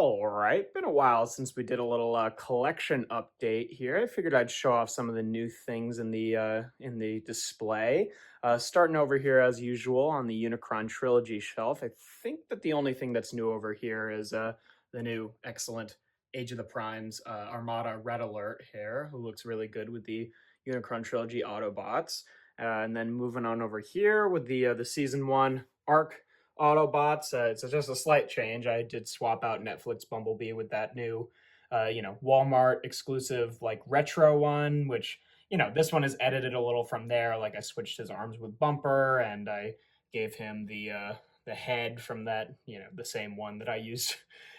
All right, been a while since we did a little collection update here. I figured I'd show off some of the new things in the display. Starting over here as usual on the Unicron Trilogy shelf. I think that the only thing that's new over here is the new excellent Age of the Primes Armada Red Alert here, who looks really good with the Unicron Trilogy Autobots. And then moving on over here with the season one arc Autobots. It's just a slight change. I did swap out Netflix Bumblebee with that new, Walmart exclusive like retro one, which this one is edited a little from there. Like I switched his arms with Bumper, and I gave him the head from that, the same one that I used,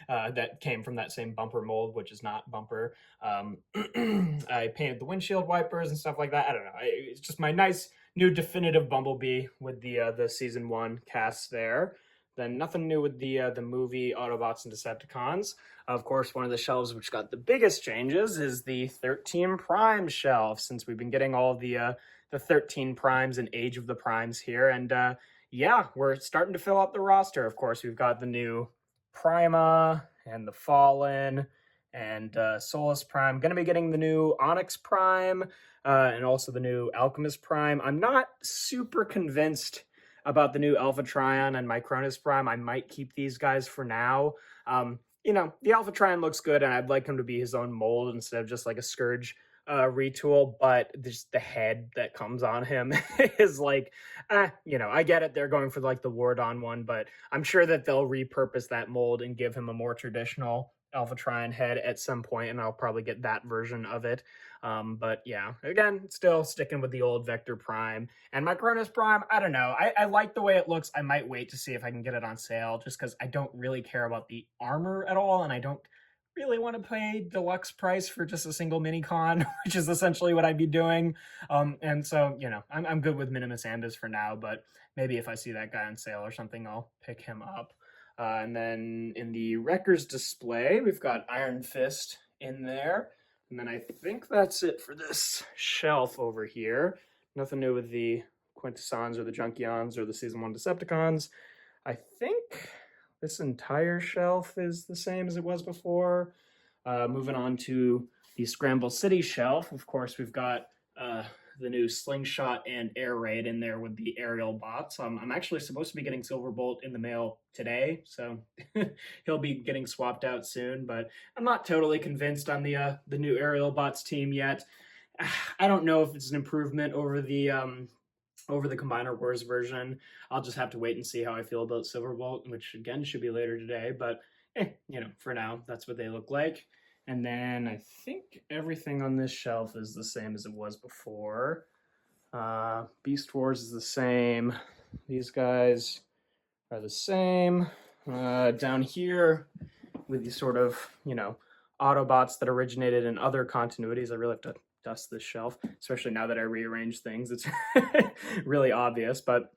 that came from that same Bumper mold, which is not Bumper. I painted the windshield wipers and stuff like that. I don't know. It's just my nice new definitive Bumblebee with the season one cast there. Then nothing new with the movie Autobots and Decepticons. Of course, one of the shelves which got the biggest changes is the 13 Prime shelf, since we've been getting all the 13 Primes and Age of the Primes here, and yeah, we're starting to fill out the roster. Of course, we've got the new Prima and the Fallen and Solus Prime. Going to be getting the new Onyx Prime and also the new Alchemist Prime. I'm not super convinced about the new Alpha Trion and Micronus Prime. I might keep these guys for now. The Alpha Trion looks good, and I'd like him to be his own mold instead of just like a Scourge retool, but just the head that comes on him is like, I get it. They're going for like the Wardon one, but I'm sure that they'll repurpose that mold and give him a more traditional Alpha Trion head at some point, and I'll probably get that version of it. But yeah, again, still sticking with the old Vector Prime. And my Cronus Prime, I don't know. I like the way it looks. I might wait to see if I can get it on sale, just because I don't really care about the armor at all, and I don't really want to pay deluxe price for just a single mini con, which is essentially what I'd be doing. And so, I'm good with Minimus Ambus for now, but maybe if I see that guy on sale or something, I'll pick him up. And then in the Wreckers display, we've got Iron Fist in there. And then I think that's it for this shelf over here. Nothing new with the Quintessons or the Junkions or the Season 1 Decepticons. I think this entire shelf is the same as it was before. Moving on to the Scramble City shelf, of course, we've got the new Slingshot and Air Raid in there with the aerial bots. I'm actually supposed to be getting Silverbolt in the mail today, so he'll be getting swapped out soon, but I'm not totally convinced on the new aerial bots team yet. I don't know if it's an improvement over the Combiner Wars version. I'll just have to wait and see how I feel about Silverbolt, which again should be later today, but for now, that's what they look like. And then I think everything on this shelf is the same as it was before. Beast Wars is the same. These guys are the same. Down here, with these sort of, Autobots that originated in other continuities, I really have to dust this shelf, especially now that I rearranged things. It's really obvious, but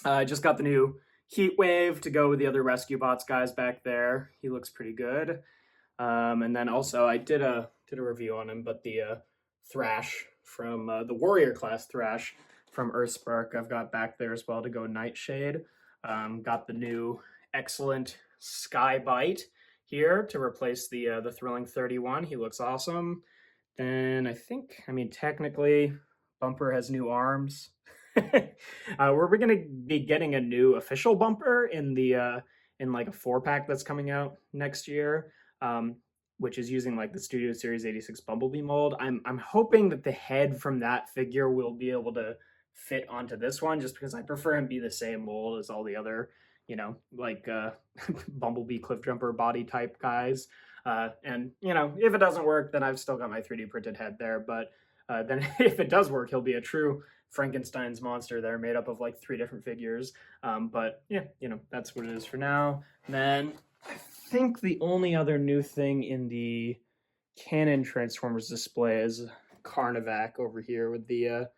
I just got the new Heat Wave to go with the other Rescue Bots guys back there. He looks pretty good. And then also I did a review on him, but the Thrash from the Warrior class Thrash from Earthspark I've got back there as well to go Nightshade. Got the new excellent Skybite here to replace the Thrilling 31. He looks awesome. Then technically Bumper has new arms. We're going to be getting a new official Bumper in like a 4-pack that's coming out next year, which is using like the Studio Series 86 Bumblebee mold. I'm hoping that the head from that figure will be able to fit onto this one, just because I prefer him to be the same mold as all the other, Bumblebee Cliffjumper body type guys. And if it doesn't work, then I've still got my 3D printed head there. But then if it does work, he'll be a true Frankenstein's monster there, made up of like 3 different figures. But yeah, that's what it is for now. And then I think the only other new thing in the Canon Transformers display is Carnivac over here with the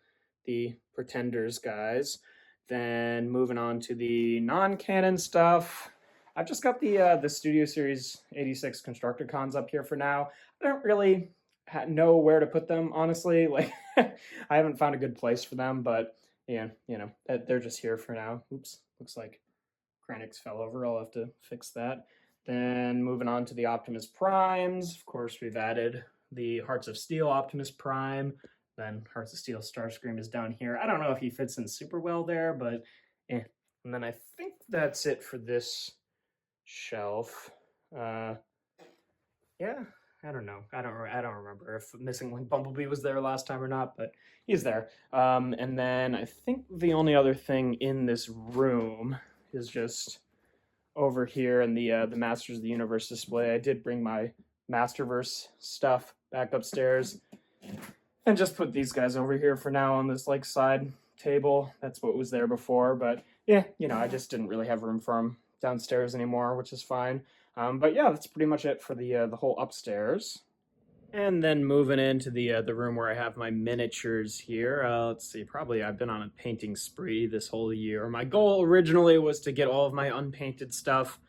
Pretenders guys. Then moving on to the non-canon stuff, I've just got the Studio Series 86 Constructicons up here for now. I don't really know where to put them, honestly. Like, I haven't found a good place for them, but yeah, they're just here for now. Oops, looks like Kranix fell over. I'll have to fix that. Then moving on to the Optimus Primes. Of course, we've added the Hearts of Steel Optimus Prime. Then Hearts of Steel Starscream is down here. I don't know if he fits in super well there, but eh. And then I think that's it for this shelf. Yeah, I don't know. I don't remember if Missing Link Bumblebee was there last time or not, but he's there. And then I think the only other thing in this room is just over here in the Masters of the Universe display. I did bring my Masterverse stuff back upstairs and just put these guys over here for now on this like side table. That's what was there before, but yeah, you know, I just didn't really have room for them downstairs anymore, which is fine. But yeah, that's pretty much it for the whole upstairs. And then moving into the room where I have my miniatures here. Let's see, probably I've been on a painting spree this whole year. My goal originally was to get all of my unpainted stuff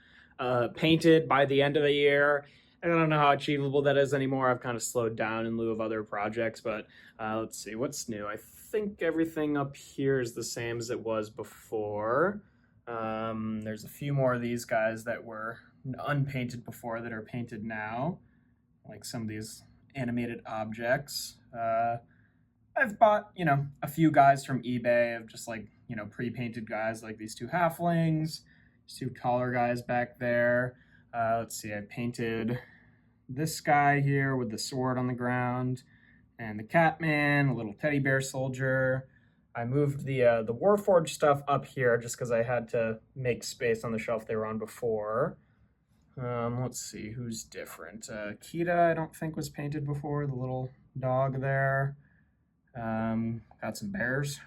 painted by the end of the year. I don't know how achievable that is anymore. I've kind of slowed down in lieu of other projects, but let's see, what's new? I think everything up here is the same as it was before. There's a few more of these guys that were unpainted before that are painted now, like some of these animated objects. I've bought, you know, a few guys from eBay of just like, you know, pre-painted guys like these two halflings, these two taller guys back there. Let's see, I painted this guy here with the sword on the ground and the Catman, a little teddy bear soldier. I moved the Warforged stuff up here just because I had to make space on the shelf they were on before. Let's see, who's different? Kita, I don't think was painted before, the little dog there. Got some bears.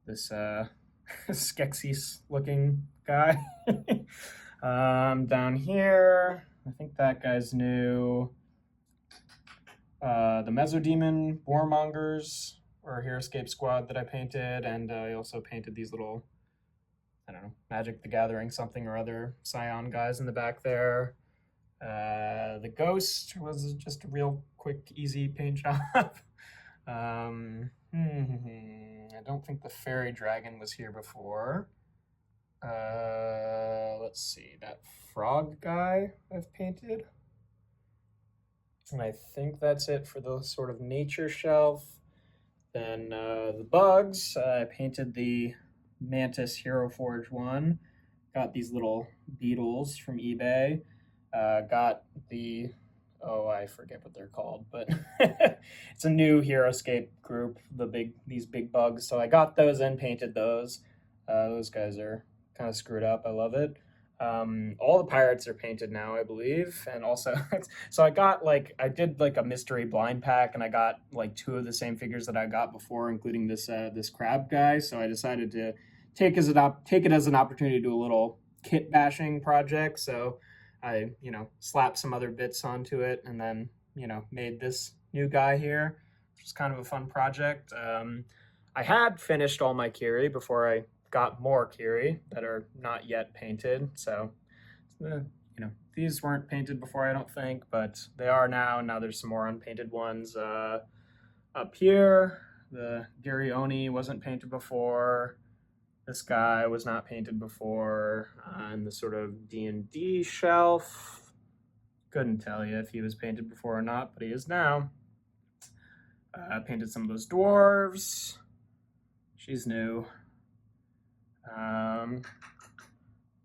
This Skeksis looking guy. Down here, I think that guy's new. The Mesodemon Warmongers or Heroescape Squad that I painted, and I also painted these little, I don't know, Magic the Gathering something or other Scion guys in the back there. The Ghost was just a real quick, easy paint job. I don't think the Fairy Dragon was here before. Let's see, that frog guy I've painted. And I think that's it for the sort of nature shelf. Then the bugs, I painted the Mantis Hero Forge one. Got these little beetles from eBay. Got the, oh, I forget what they're called, but it's a new Heroescape group, these big bugs. So I got those and painted those. Those guys are kind of screwed up. I love it. All the pirates are painted now, I believe, and also so I did like a mystery blind pack, and I got like two of the same figures that I got before, including this crab guy. So I decided to take it as an opportunity to do a little kit bashing project. So I, you know, slapped some other bits onto it, and then, you know, made this new guy here, which was kind of a fun project. I had finished all my Kiri before I got more Kiri that are not yet painted. So, you know, these weren't painted before, I don't think, but they are now. Now there's some more unpainted ones. Up here, the Gary Oni wasn't painted before. This guy was not painted before. On the sort of D&D shelf, couldn't tell you if he was painted before or not, but he is now. Painted some of those dwarves. She's new. Let's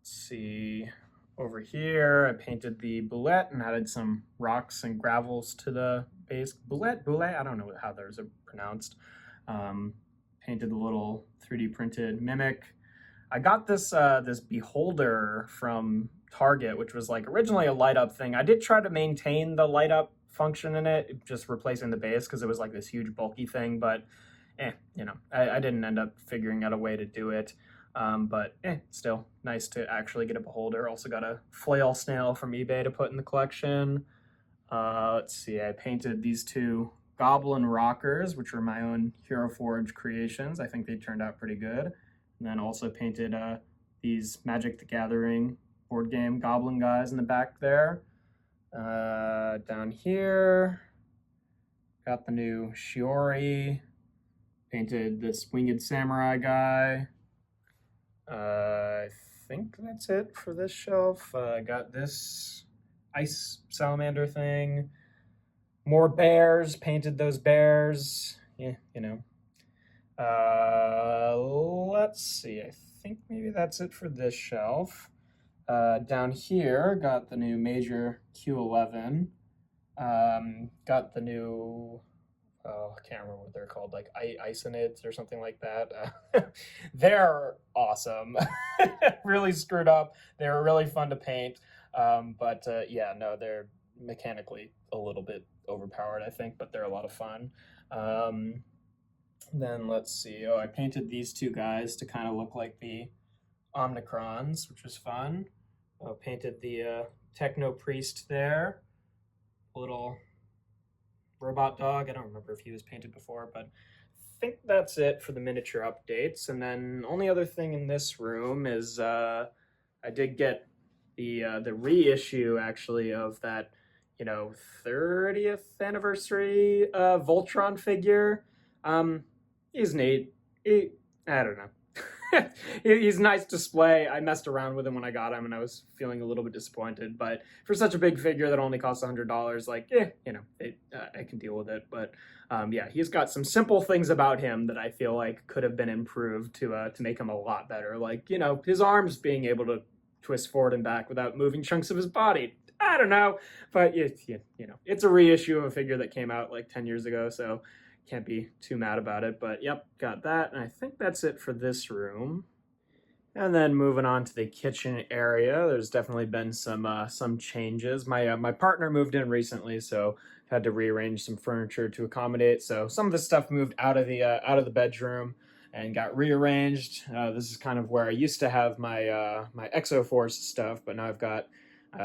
see, over here I painted the Boulette and added some rocks and gravels to the base. Boulette, I don't know how those are pronounced. Painted the little 3D printed Mimic. I got this this Beholder from Target, which was like originally a light up thing. I did try to maintain the light up function in it, just replacing the base because it was like this huge bulky thing, but you know, I didn't end up figuring out a way to do it. But still nice to actually get a Beholder. Also got a Flail Snail from eBay to put in the collection. Let's see, I painted these two Goblin Rockers, which are my own Hero Forge creations. I think they turned out pretty good. And then also painted these Magic the Gathering board game Goblin guys in the back there. Down here, got the new Shiori. Painted this Winged Samurai guy. I think that's it for this shelf. I got this ice salamander thing. More bears, painted those bears. Yeah, you know. Let's see. I think maybe that's it for this shelf. Down here, got the new Major Q11. Got the new, oh, I can't remember what they're called, like Isonids or something like that. They're awesome. Really screwed up. They were really fun to paint. But yeah, no, they're mechanically a little bit overpowered, I think, but they're a lot of fun. Then let's see. Oh, I painted these two guys to kind of look like the Omnicrons, which was fun. Painted the Techno Priest there. Little robot dog. I don't remember if he was painted before, but I think that's it for the miniature updates. And then only other thing in this room is I did get the reissue actually of that 30th anniversary Voltron figure. He's neat. I don't know. He's a nice display. I messed around with him when I got him, and I was feeling a little bit disappointed. But for such a big figure that only costs $100, like, I can deal with it. But yeah, he's got some simple things about him that I feel like could have been improved to make him a lot better. Like, his arms being able to twist forward and back without moving chunks of his body. I don't know, but it's a reissue of a figure that came out like 10 years ago, so can't be too mad about it. But yep, got that, and I think that's it for this room. And then moving on to the kitchen area, there's definitely been some changes. My partner moved in recently, so had to rearrange some furniture to accommodate. So some of the stuff moved out of the bedroom and got rearranged. This is kind of where I used to have my my Exoforce stuff, but now I've got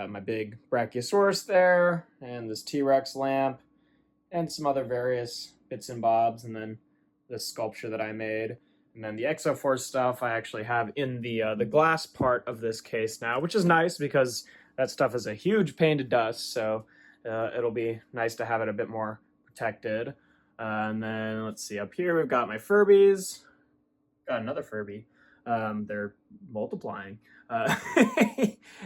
my big Brachiosaurus there, and this T-Rex lamp, and some other various bits and bobs, and then this sculpture that I made. And then the Exoforce stuff I actually have in the glass part of this case now, which is nice because that stuff is a huge pain to dust, so it'll be nice to have it a bit more protected. And then let's see, up here we've got my Furbies. Got another Furby. They're multiplying.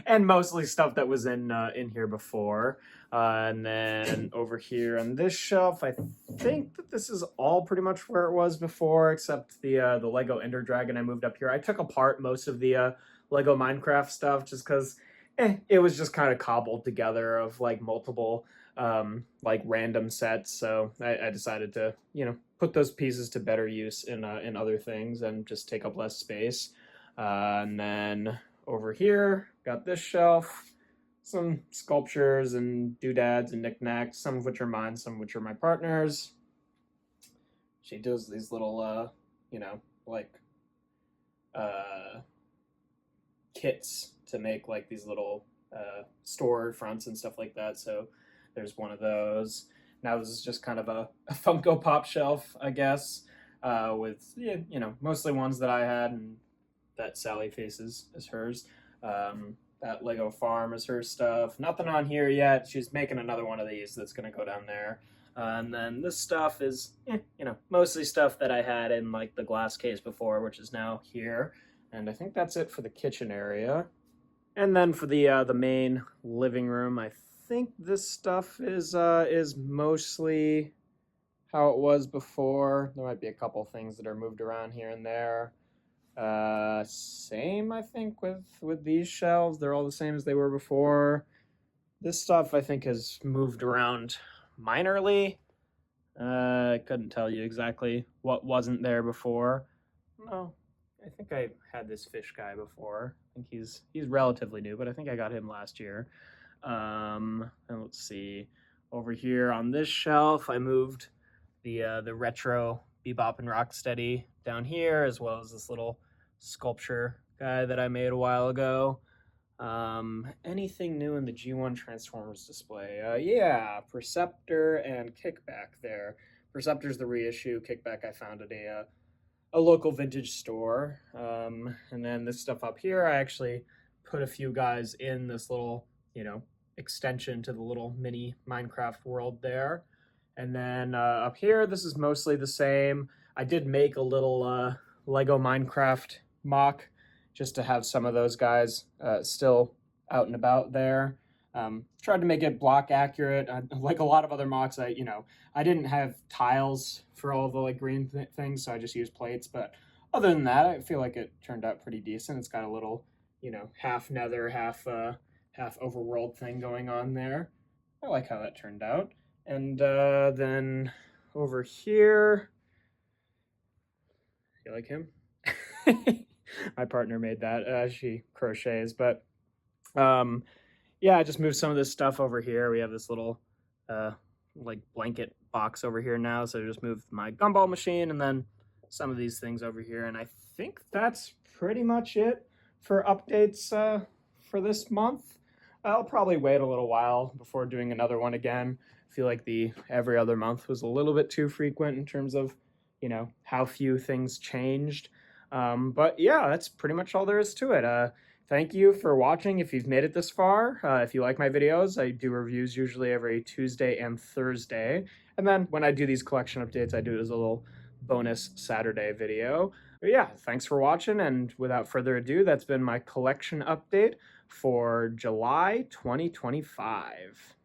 And mostly stuff that was in here before. And then over here on this shelf, I think that this is all pretty much where it was before, except the Lego Ender Dragon I moved up here. I took apart most of the Lego Minecraft stuff just because it was just kind of cobbled together of like multiple like random sets. So I decided to put those pieces to better use in other things and just take up less space. And then over here, got this shelf, some sculptures and doodads and knickknacks, some of which are mine, some of which are my partner's. She does these little, kits to make like these little store fronts and stuff like that. So there's one of those. Now this is just kind of a Funko Pop shelf, I guess, with mostly ones that I had, and that Sally faces is hers. That Lego Farm is her stuff. Nothing on here yet. She's making another one of these that's gonna go down there. And then this stuff is, mostly stuff that I had in like the glass case before, which is now here. And I think that's it for the kitchen area. And then for the main living room, I think this stuff is mostly how it was before. There might be a couple things that are moved around here and there. Same, I think, with these shelves. They're all the same as they were before. This stuff, I think, has moved around minorly. I couldn't tell you exactly what wasn't there before. No, I think I had this fish guy before. I think he's relatively new, but I think I got him last year. And let's see, over here on this shelf, I moved the retro Bebop and Rocksteady down here, as well as this little sculpture guy that I made a while ago. Anything new in the G1 Transformers display? Yeah, Perceptor and Kickback there. Perceptor's the reissue. Kickback I found at a local vintage store. And then this stuff up here, I actually put a few guys in this little, extension to the little mini Minecraft world there. And then up here, this is mostly the same. I did make a little Lego Minecraft mock just to have some of those guys still out and about there. Tried to make it block accurate. Like a lot of other mocks, I didn't have tiles for all the like green things, so I just used plates. But other than that, I feel like it turned out pretty decent. It's got a little, half nether, half overworld thing going on there. I like how that turned out. And then over here, you like him? My partner made that. She crochets, but yeah, I just moved some of this stuff over here. We have this little like blanket box over here now, so I just moved my gumball machine and then some of these things over here, and I think that's pretty much it for updates for this month. I'll probably wait a little while before doing another one again. I feel like the every other month was a little bit too frequent in terms of, how few things changed. But yeah, that's pretty much all there is to it. Thank you for watching if you've made it this far. If you like my videos, I do reviews usually every Tuesday and Thursday. And then when I do these collection updates, I do it as a little bonus Saturday video. But yeah, thanks for watching, and without further ado, that's been my collection update for July 2025.